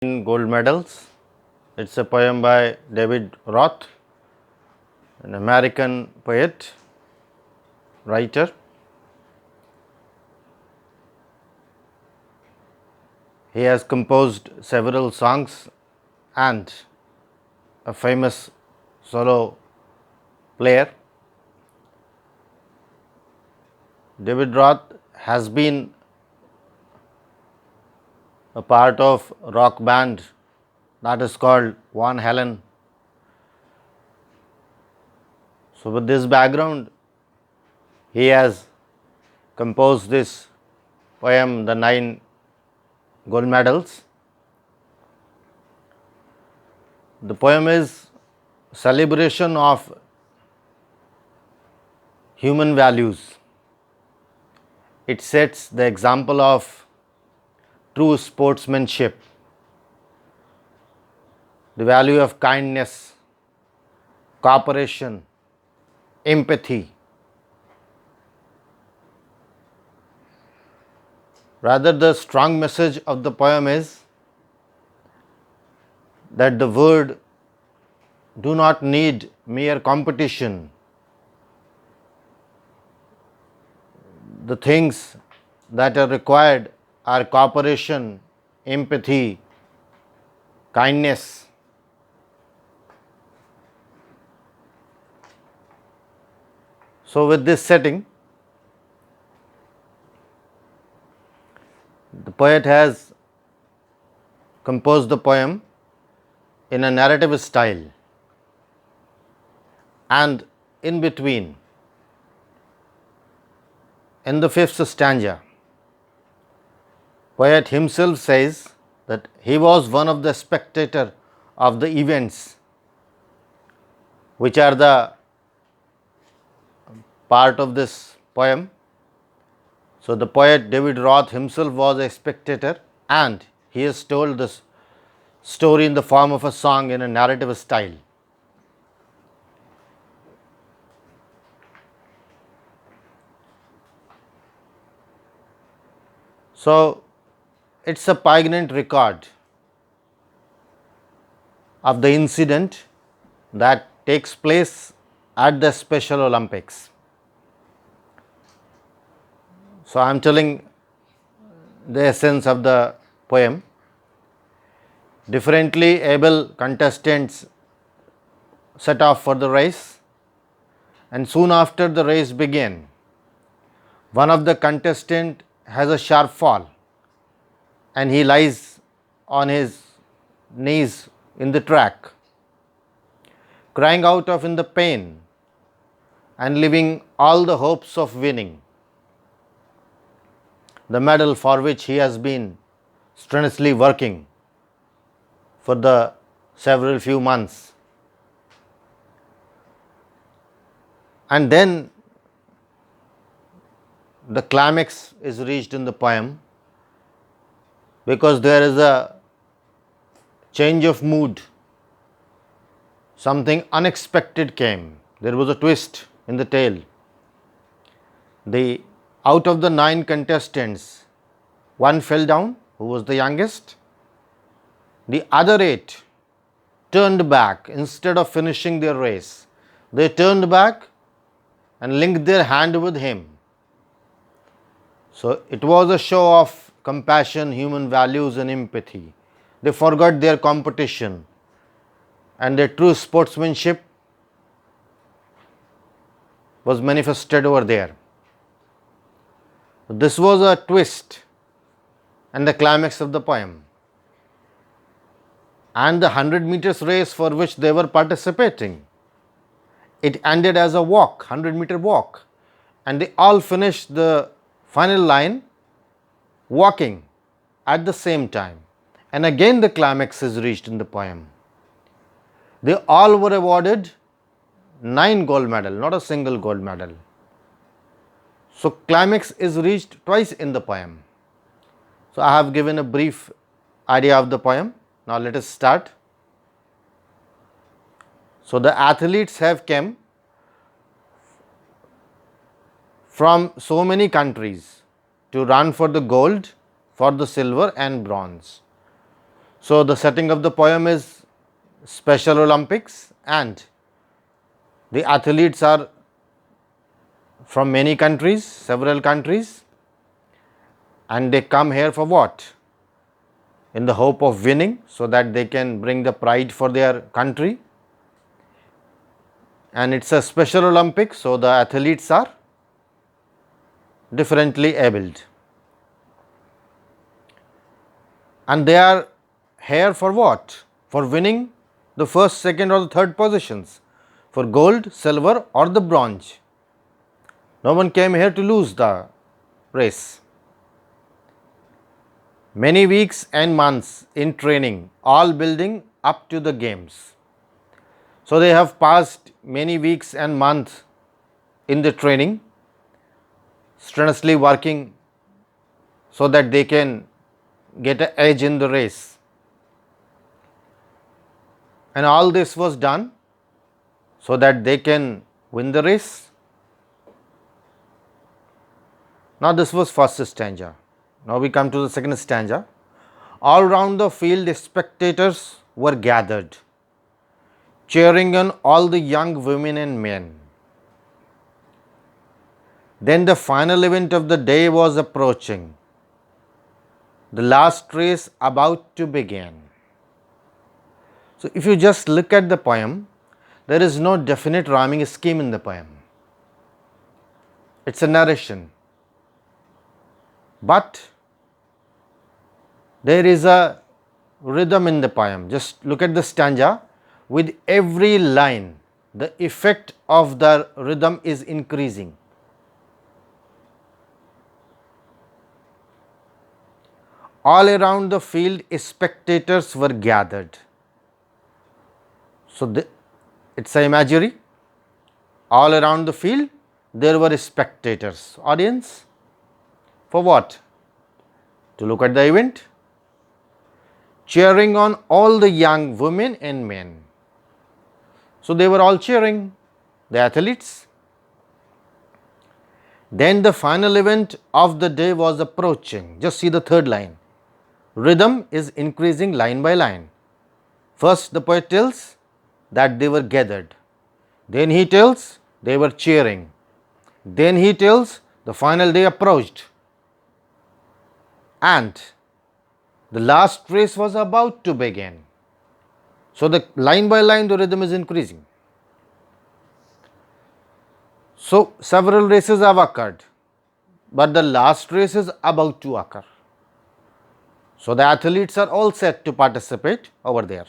Gold medals. It's a poem by David Roth, an American poet, writer. He has composed several songs and a famous solo player. David Roth has been a part of rock band that is called Van Halen. So with this background, he has composed this poem, The Nine Gold Medals. The poem is celebration of human values. It sets the example of true sportsmanship, the value of kindness, cooperation, empathy. Rather, the strong message of the poem is that the world do not need mere competition. The things that are required are cooperation, empathy, kindness. So with this setting, the poet has composed the poem in a narrative style, and in between, in the fifth stanza, poet himself says that he was one of the spectator of the events which are the part of this poem. So the poet David Roth himself was a spectator, and he has told this story in the form of a song in a narrative style. So it's a poignant record of the incident that takes place at the Special Olympics. So I am telling the essence of the poem. Differently able contestants set off for the race, and soon after the race began, one of the contestant has a sharp fall and he lies on his knees in the track, crying out of in the pain and leaving all the hopes of winning the medal for which he has been strenuously working for the several few months. And then the climax is reached in the poem, because there is a change of mood. Something unexpected came. There was a twist in the tale. Out of the 9 contestants, one fell down, who was the youngest. The other 8 turned back. Instead of finishing their race, they turned back and linked their hand with him. So it was a show of compassion, human values and empathy. They forgot their competition, and their true sportsmanship was manifested over there. This was a twist and the climax of the poem. And the 100 meters race for which they were participating, it ended as a walk, 100-meter walk, and they all finished the final line walking at the same time. And again the climax is reached in the poem. They all were awarded 9 gold medal, not a single gold medal. So climax is reached twice in the poem. So I have given a brief idea of the poem. Now let us start. So the athletes have come from so many countries to run for the gold, for the silver and bronze. So, the setting of the poem is Special Olympics, and the athletes are from many countries, several countries, and they come here for what? In the hope of winning, so that they can bring the pride for their country. And it's a Special Olympics, so the athletes are differently abled. And they are here for what? For winning the first, second or the third positions, for gold, silver or the bronze. No one came here to lose the race. Many weeks and months in training, all building up to the games. So, they have passed many weeks and months in the training, strenuously working so that they can get an edge in the race. And all this was done so that they can win the race. Now, this was first stanza. Now, we come to the second stanza. All round the field, spectators were gathered, cheering on all the young women and men. Then the final event of the day was approaching, the last race about to begin. So, if you just look at the poem, there is no definite rhyming scheme in the poem. It's a narration. But there is a rhythm in the poem. Just look at the stanza. With every line, the effect of the rhythm is increasing. All around the field, spectators were gathered. So, it's an imagery. All around the field, there were spectators, audience. For what? To look at the event. Cheering on all the young women and men. So, they were all cheering, the athletes. Then the final event of the day was approaching. Just see the third line. Rhythm is increasing line by line. First, the poet tells that they were gathered. Then he tells they were cheering. Then he tells the final day approached. And the last race was about to begin. So, the line by line the rhythm is increasing. So, several races have occurred, but the last race is about to occur. So, the athletes are all set to participate over there.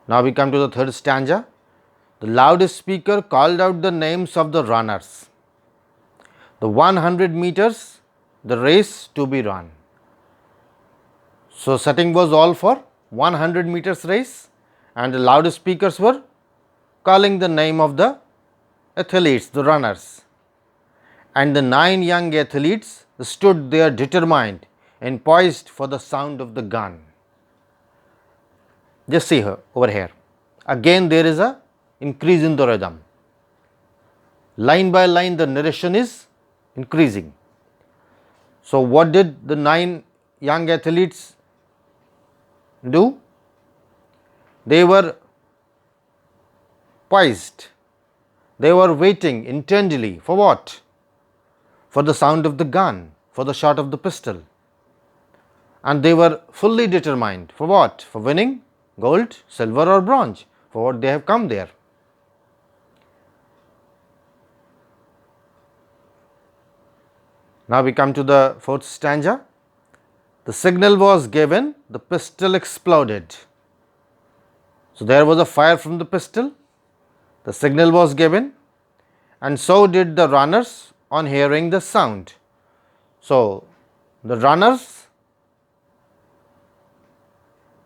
Now, we come to the third stanza. The loudspeaker called out the names of the runners. The 100 meters, the race to be run. So, setting was all for 100 meters race, and the loudspeakers were calling the name of the athletes, the runners. And the 9 young athletes stood there determined and poised for the sound of the gun. Just see her over here. Again, there is a increase in the rhythm. Line by line, the narration is increasing. So, what did the 9 young athletes do? They were poised. They were waiting intently for what? For the sound of the gun, for the shot of the pistol. And they were fully determined for what? For winning gold, silver or bronze, for what they have come there. Now, we come to the fourth stanza. The signal was given, the pistol exploded. So, there was a fire from the pistol, the signal was given, and so did the runners on hearing the sound. So, the runners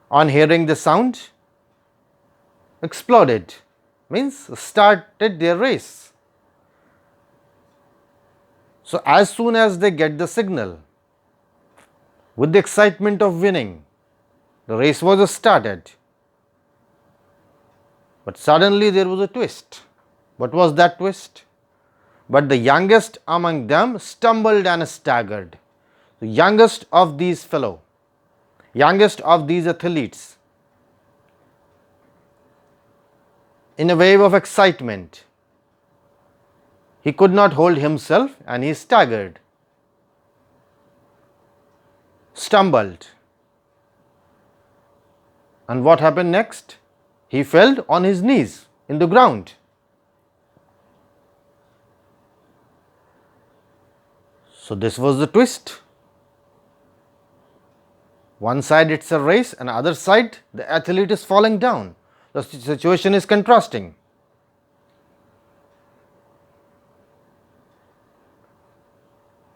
on hearing the sound exploded, means started their race. So, as soon as they get the signal, with the excitement of winning, the race was started. But suddenly there was a twist. What was that twist? But the youngest among them stumbled and staggered. The youngest of these youngest of these athletes, in a wave of excitement, he could not hold himself and he staggered, stumbled. And what happened next? He fell on his knees in the ground. So this was the twist. One side it's a race, and other side the athlete is falling down. The situation is contrasting.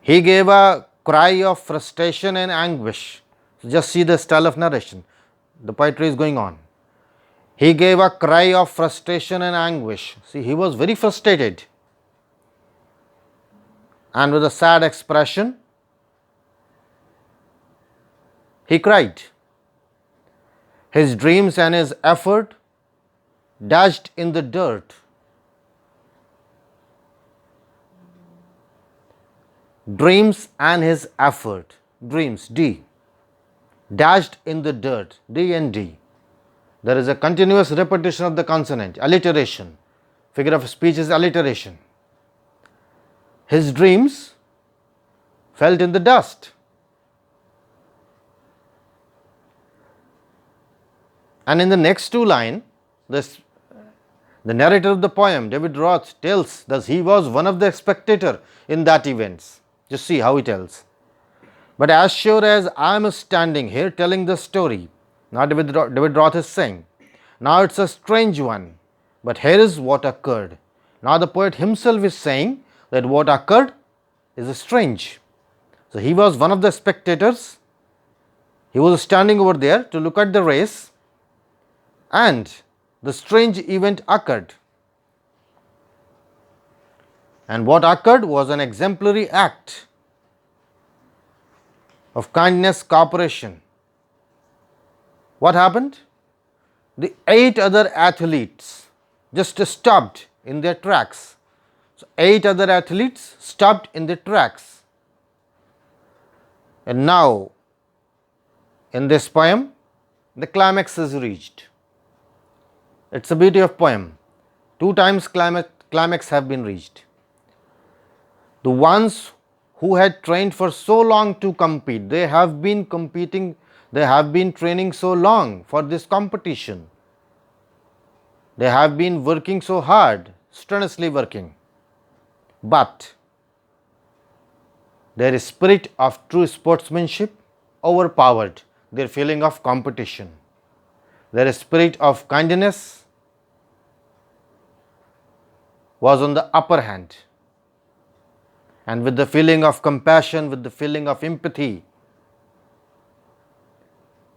He gave a cry of frustration and anguish. Just see the style of narration. The poetry is going on. He gave a cry of frustration and anguish. See, he was very frustrated. And with a sad expression, he cried. His dreams and his effort dashed in the dirt. Dreams and his effort, dreams, D, dashed in the dirt, D and D. There is a continuous repetition of the consonant, alliteration. Figure of speech is alliteration. His dreams fell in the dust. And in the next two lines, the narrator of the poem, David Roth, tells that he was one of the spectators in that event. Just see how he tells. But as sure as I am standing here telling the story, now David Roth is saying, now it's a strange one, but here is what occurred. Now the poet himself is saying that what occurred is strange. So he was one of the spectators. He was standing over there to look at the race, and the strange event occurred. And what occurred was an exemplary act of kindness, cooperation. What happened? The 8 other athletes just stopped in their tracks. So 8 other athletes stopped in their tracks. And now, in this poem, the climax is reached. It's the beauty of poem. 2 times climax have been reached. The ones who had trained for so long to compete, they have been competing, they have been training so long for this competition. They have been working so hard, strenuously working. But their spirit of true sportsmanship overpowered their feeling of competition. Their spirit of kindness was on the upper hand. And with the feeling of compassion, with the feeling of empathy,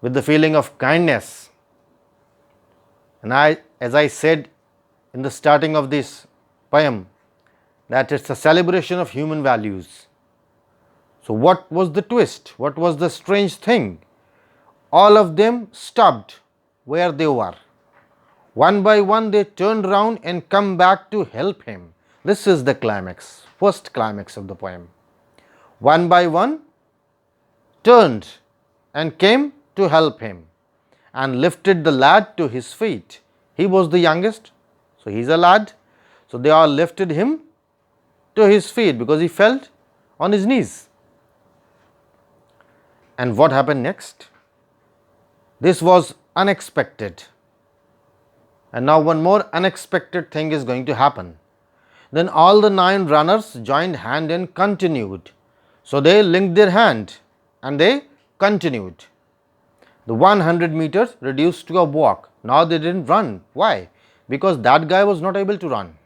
with the feeling of kindness, and as I said in the starting of this poem, that it's a celebration of human values. So what was the twist? What was the strange thing? All of them stopped where they were. One by one they turned round and come back to help him. This is the climax, first climax of the poem. One by one turned and came to help him and lifted the lad to his feet. He was the youngest, so he is a lad. So they all lifted him to his feet because he fell on his knees. And what happened next? This was unexpected. And now one more unexpected thing is going to happen. Then all the 9 runners joined hand and continued. So they linked their hand and they continued. The 100 meters reduced to a walk. Now they didn't run. Why? Because that guy was not able to run.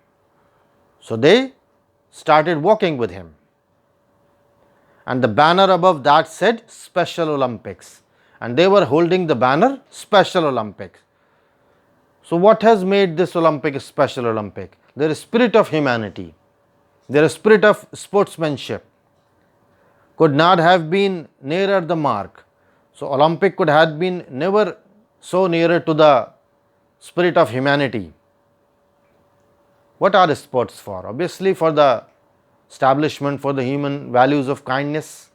So they started walking with him. And the banner above that said Special Olympics. And they were holding the banner Special Olympics. So what has made this Olympic Special Olympic? Their spirit of humanity, their spirit of sportsmanship could not have been nearer the mark. So Olympic could have been never so nearer to the spirit of humanity. What are sports for? Obviously for the establishment for the human values of kindness.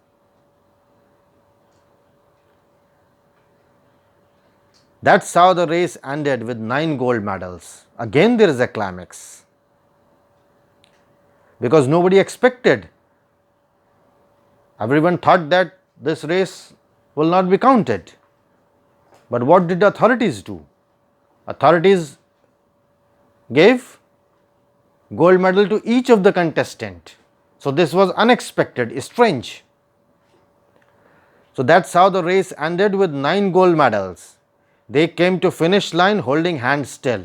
That's how the race ended with 9 gold medals. Again, there is a climax because nobody expected. Everyone thought that this race will not be counted. But what did the authorities do? Authorities gave gold medal to each of the contestant. So this was unexpected, strange. So that's how the race ended with 9 gold medals. They came to finish line holding hands still.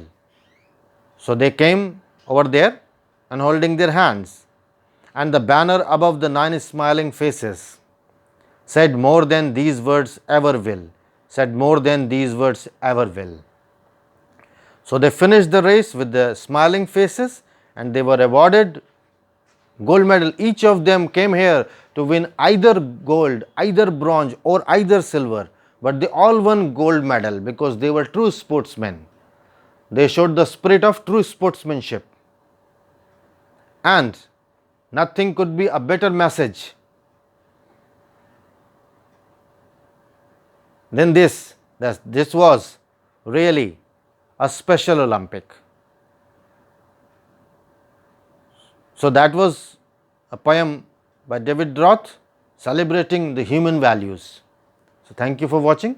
So they came over there and holding their hands. And the banner above the 9 smiling faces said more than these words ever will. Said more than these words ever will. So they finished the race with the smiling faces and they were awarded gold medal. Each of them came here to win either gold, either bronze or either silver. But they all won gold medal because they were true sportsmen. They showed the spirit of true sportsmanship. And nothing could be a better message than this. That this was really a special Olympic. So that was a poem by David Roth celebrating the human values. So thank you for watching.